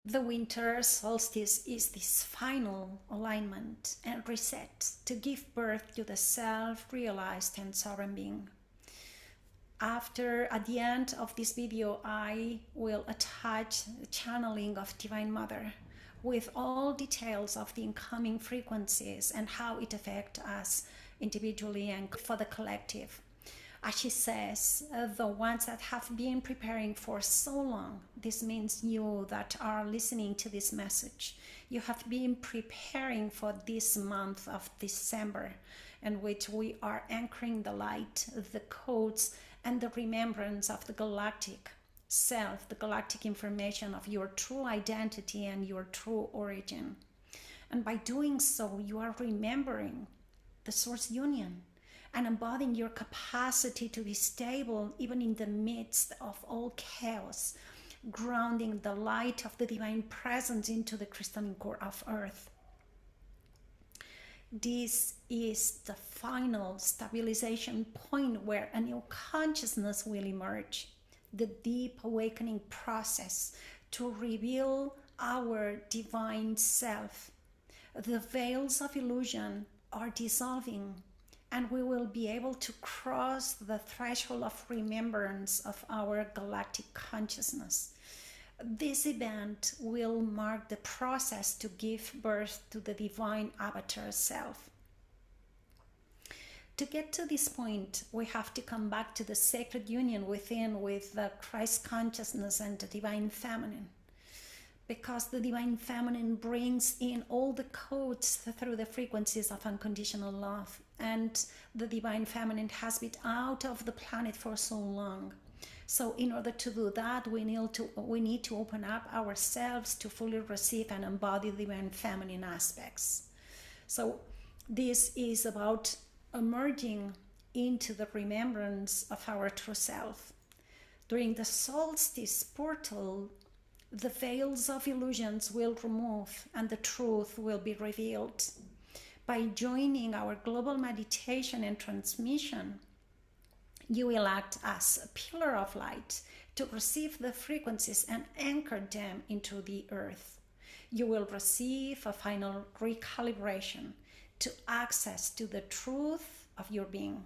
The winter solstice is this final alignment and reset to give birth to the self-realized and sovereign being. At the end of this video, I will attach the channeling of Divine Mother with all details of the incoming frequencies and how it affects us individually and for the collective. As she says, the ones that have been preparing for so long, this means you that are listening to this message, you have been preparing for this month of December, in which we are anchoring the light, the codes, and the remembrance of the galactic self, the galactic information of your true identity and your true origin. And by doing so, you are remembering the source union and embodying your capacity to be stable even in the midst of all chaos, grounding the light of the divine presence into the crystalline core of earth. This is the final stabilization point where a new consciousness will emerge, the deep awakening process to reveal our divine self. The veils of illusion are dissolving, and we will be able to cross the threshold of remembrance of our galactic consciousness. This event will mark the process to give birth to the divine avatar self. To get to this point, we have to come back to the sacred union within with the Christ consciousness and the divine feminine. Because the divine feminine brings in all the codes through the frequencies of unconditional love. And the divine feminine has been out of the planet for so long. So in order to do that, we need to open up ourselves to fully receive and embody the divine feminine aspects. So this is about emerging into the remembrance of our true self. During the solstice portal, the veils of illusions will remove and the truth will be revealed. By joining our global meditation and transmission, you will act as a pillar of light to receive the frequencies and anchor them into the earth. You will receive a final recalibration to access to the truth of your being.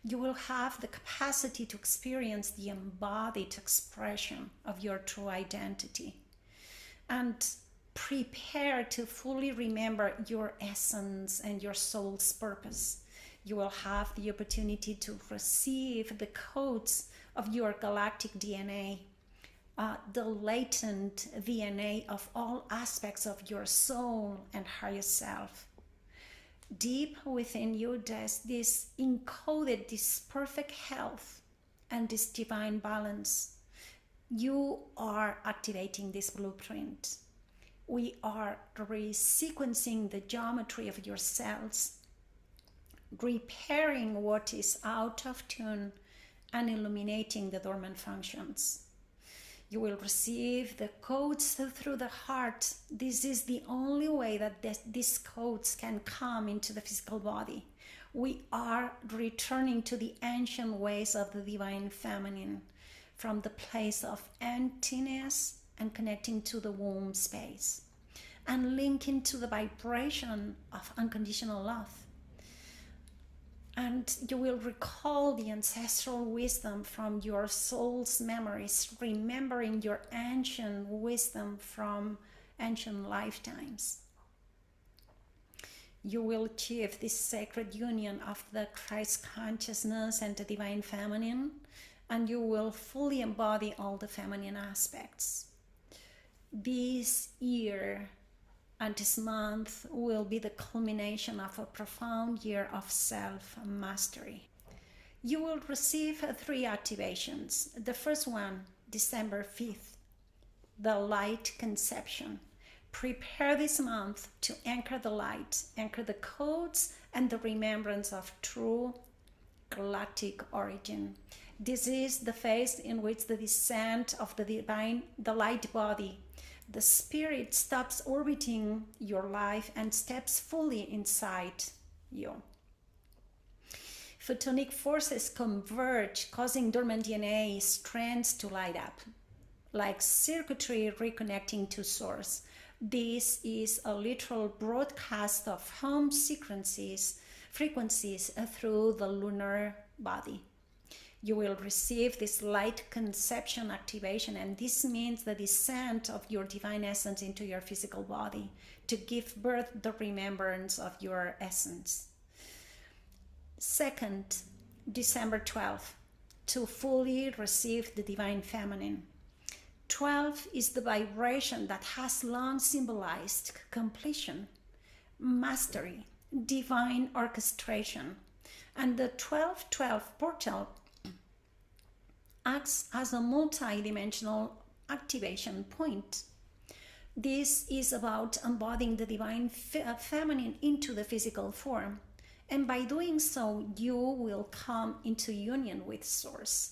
You will have the capacity to experience the embodied expression of your true identity and prepare to fully remember your essence and your soul's purpose. You will have the opportunity to receive the codes of your galactic DNA, the latent DNA of all aspects of your soul and higher self. Deep within you, there's this encoded, this perfect health and this divine balance. You are activating this blueprint. We are resequencing the geometry of your cells, repairing what is out of tune and illuminating the dormant functions. You will receive the codes through the heart. This is the only way that these codes can come into the physical body. We are returning to the ancient ways of the divine feminine, from the place of emptiness and connecting to the womb space, and linking to the vibration of unconditional love. And you will recall the ancestral wisdom from your soul's memories, remembering your ancient wisdom from ancient lifetimes. You will achieve this sacred union of the Christ consciousness and the divine feminine, and you will fully embody all the feminine aspects. This year and this month will be the culmination of a profound year of self-mastery. You will receive 3 activations. The first one, December 5th, the light conception. Prepare this month to anchor the light, anchor the codes and the remembrance of true galactic origin. This is the phase in which the descent of the light body, the spirit stops orbiting your life and steps fully inside you. Photonic forces converge, causing dormant DNA strands to light up. like circuitry reconnecting to source. This is a literal broadcast of home frequencies through the lunar body. You will receive this light conception activation, and this means the descent of your divine essence into your physical body to give birth the remembrance of your essence. Second, December 12th, to fully receive the divine feminine. 12 is the vibration that has long symbolized completion, mastery, divine orchestration, and the 12-12 portal acts as a multi-dimensional activation point. This is about embodying the divine feminine into the physical form, and by doing so, you will come into union with Source,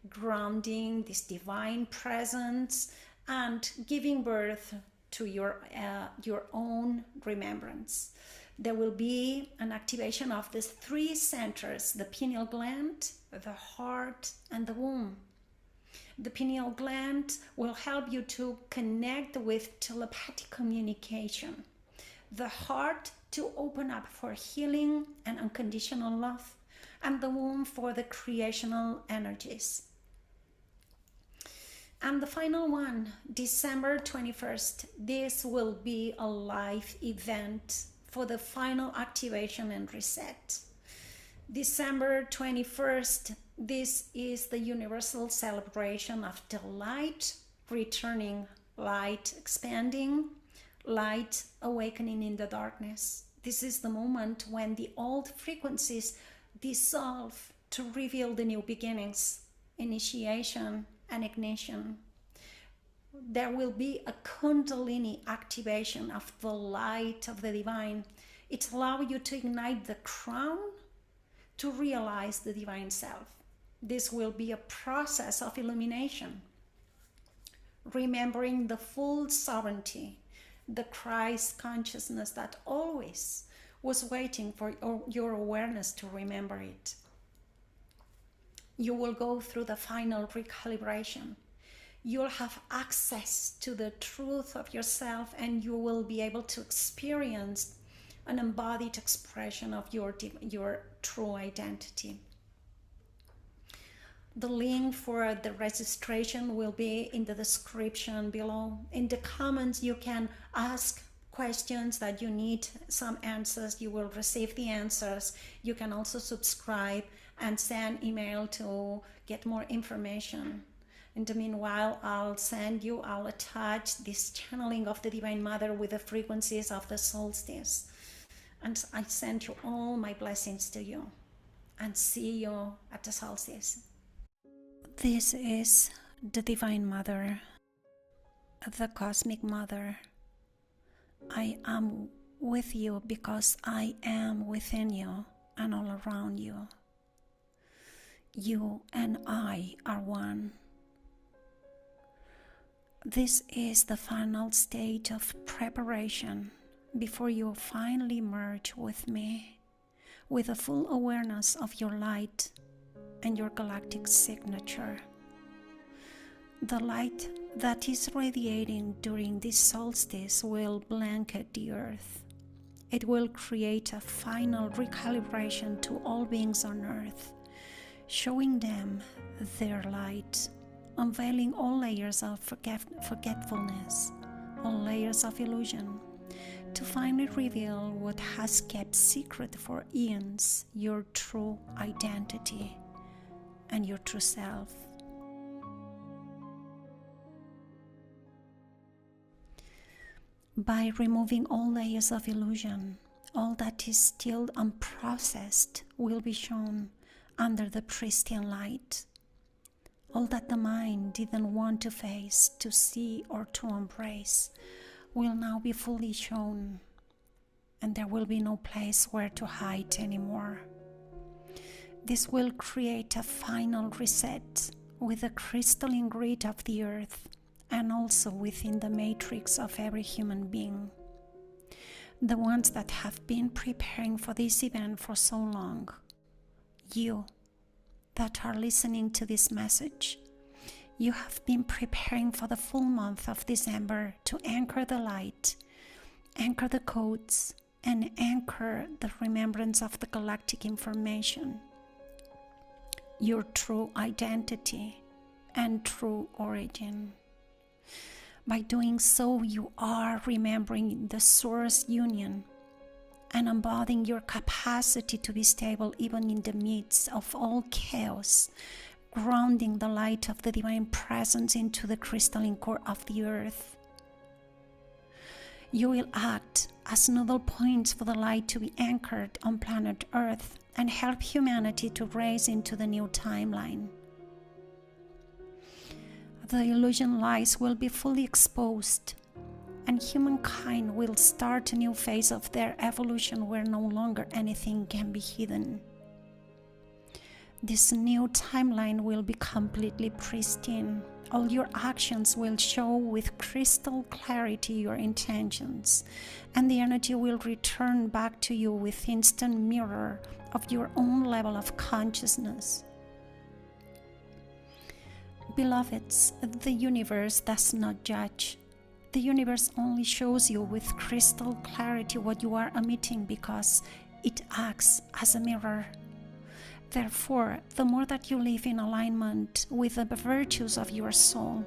grounding this divine presence and giving birth to your own remembrance. There will be an activation of these three centers: the pineal gland, the heart, and the womb. The pineal gland will help you to connect with telepathic communication. The heart to open up for healing and unconditional love, and the womb for the creational energies. And the final one, December 21st, this will be a live event for the final activation and reset. December 21st, this is the universal celebration of the light returning, light expanding, light awakening in the darkness. This is the moment when the old frequencies dissolve to reveal the new beginnings, initiation, and ignition. There will be a Kundalini activation of the light of the divine. It allows you to ignite the crown to realize the divine self. This will be a process of illumination, remembering the full sovereignty, the Christ consciousness that always was waiting for your awareness to remember it. You will go through the final recalibration. You'll have access to the truth of yourself, and you will be able to experience an embodied expression of your true identity. The link for the registration will be in the description below. In the comments, you can ask questions that you need some answers. You will receive the answers. You can also subscribe and send email to get more information. In the meanwhile, I'll attach this channeling of the Divine Mother with the frequencies of the solstice. And I send you all my blessings to you. And see you at the solstice. This is the Divine Mother, the Cosmic Mother. I am with you because I am within you and all around you. You and I are one. This is the final stage of preparation before you finally merge with me, with a full awareness of your light and your galactic signature. The light that is radiating during this solstice will blanket the earth. It will create a final recalibration to all beings on earth, showing them their light, unveiling all layers of forgetfulness, all layers of illusion, to finally reveal what has kept secret for eons, your true identity and your true self. By removing all layers of illusion, all that is still unprocessed will be shown under the pristine light. All that the mind didn't want to face, to see, or to embrace will now be fully shown, and there will be no place where to hide anymore. This will create a final reset with the crystalline grid of the earth and also within the matrix of every human being. The ones that have been preparing for this event for so long, you that are listening to this message, You have been preparing for the full month of December to anchor the light, anchor the codes, and anchor the remembrance of the galactic information, your true identity and true origin. By doing so, you are remembering the Source union and embodying your capacity to be stable even in the midst of all chaos, grounding the light of the divine presence into the crystalline core of the earth. You will act as nodal points for the light to be anchored on planet Earth and help humanity to raise into the new timeline. The illusion lies will be fully exposed, and humankind will start a new phase of their evolution where no longer anything can be hidden. This new timeline will be completely pristine. All your actions will show with crystal clarity your intentions, and the energy will return back to you with instant mirror of your own level of consciousness. Beloveds, the universe does not judge. The universe only shows you with crystal clarity what you are emitting because it acts as a mirror. Therefore, the more that you live in alignment with the virtues of your soul,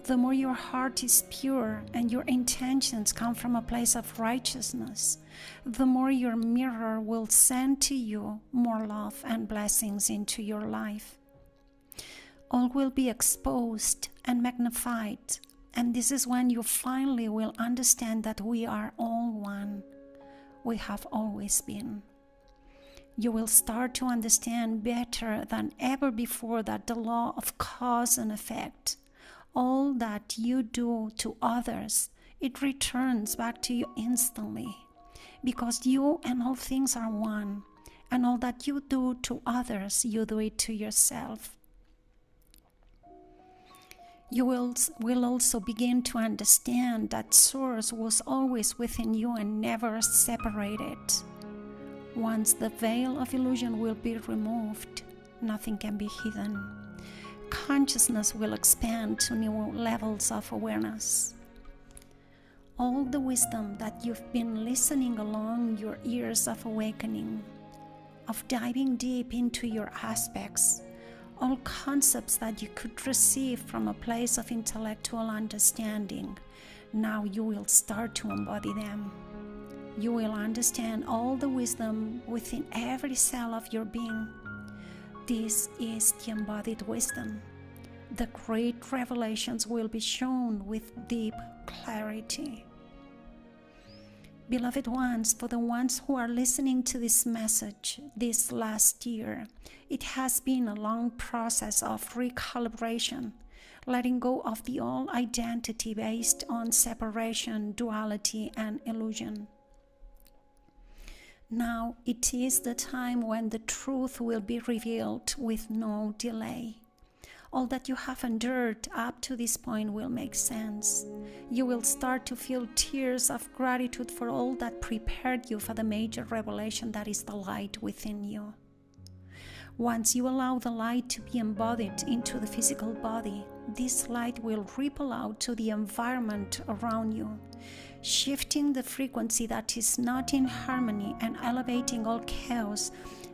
the more your heart is pure and your intentions come from a place of righteousness, the more your mirror will send to you more love and blessings into your life. All will be exposed and magnified, and this is when you finally will understand that we are all one. We have always been. You will start to understand better than ever before that the law of cause and effect, all that you do to others, it returns back to you instantly, because you and all things are one, and all that you do to others, you do it to yourself. You will also begin to understand that Source was always within you and never separated. Once the veil of illusion will be removed, nothing can be hidden. Consciousness will expand to new levels of awareness. All the wisdom that you've been listening along your years of awakening, of diving deep into your aspects, all concepts that you could receive from a place of intellectual understanding, now you will start to embody them. You will understand all the wisdom within every cell of your being. This is the embodied wisdom. The great revelations will be shown with deep clarity. Beloved ones, for the ones who are listening to this message this last year, it has been a long process of recalibration, letting go of the old identity based on separation, duality, and illusion. Now it is the time when the truth will be revealed with no delay. All that you have endured up to this point will make sense. You will start to feel tears of gratitude for all that prepared you for the major revelation that is the light within you. Once you allow the light to be embodied into the physical body, this light will ripple out to the environment around you, shifting the frequency that is not in harmony and elevating all chaos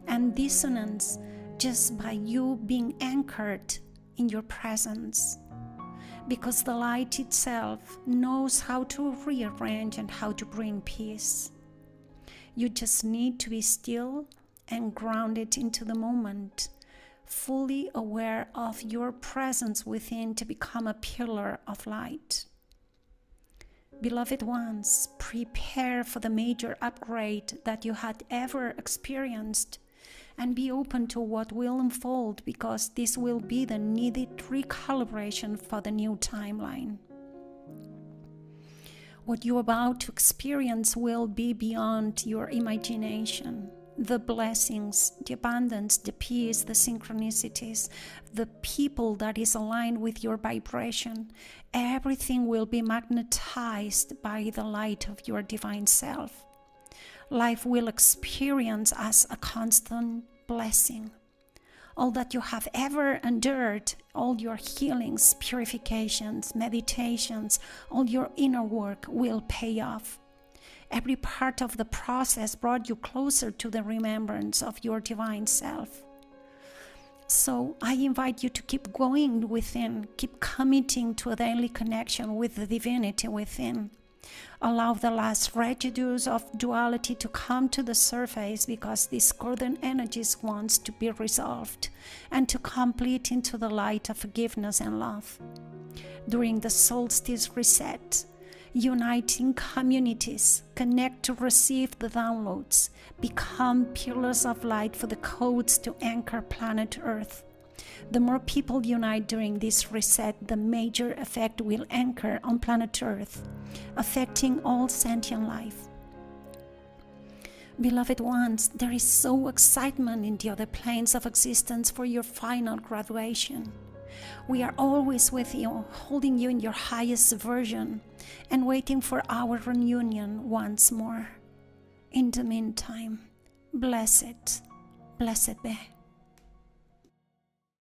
and dissonance just by you being anchored in your presence, because the light itself knows how to rearrange and how to bring peace. You just need to be still and grounded into the moment, fully aware of your presence within to become a pillar of light. Beloved ones, prepare for the major upgrade that you had ever experienced, and be open to what will unfold, because this will be the needed recalibration for the new timeline. What you're about to experience will be beyond your imagination. The blessings, the abundance, the peace, the synchronicities, the people that is aligned with your vibration, everything will be magnetized by the light of your divine self. Life will experience as a constant blessing. all that you have ever endured, all your healings, purifications, meditations, all your inner work will pay off. Every part of the process brought you closer to the remembrance of your divine self. So I invite you to keep going within, keep committing to a daily connection with the divinity within. Allow the last residues of duality to come to the surface, because discordant energies wants to be resolved and to complete into the light of forgiveness and love. During the solstice reset, uniting communities, connect to receive the downloads, become pillars of light for the codes to anchor planet Earth. The more people unite during this reset, the major effect will anchor on planet Earth, affecting all sentient life. Beloved ones, there is so excitement in the other planes of existence for your final graduation. We are always with you, holding you in your highest version and waiting for our reunion once more. In the meantime, blessed be.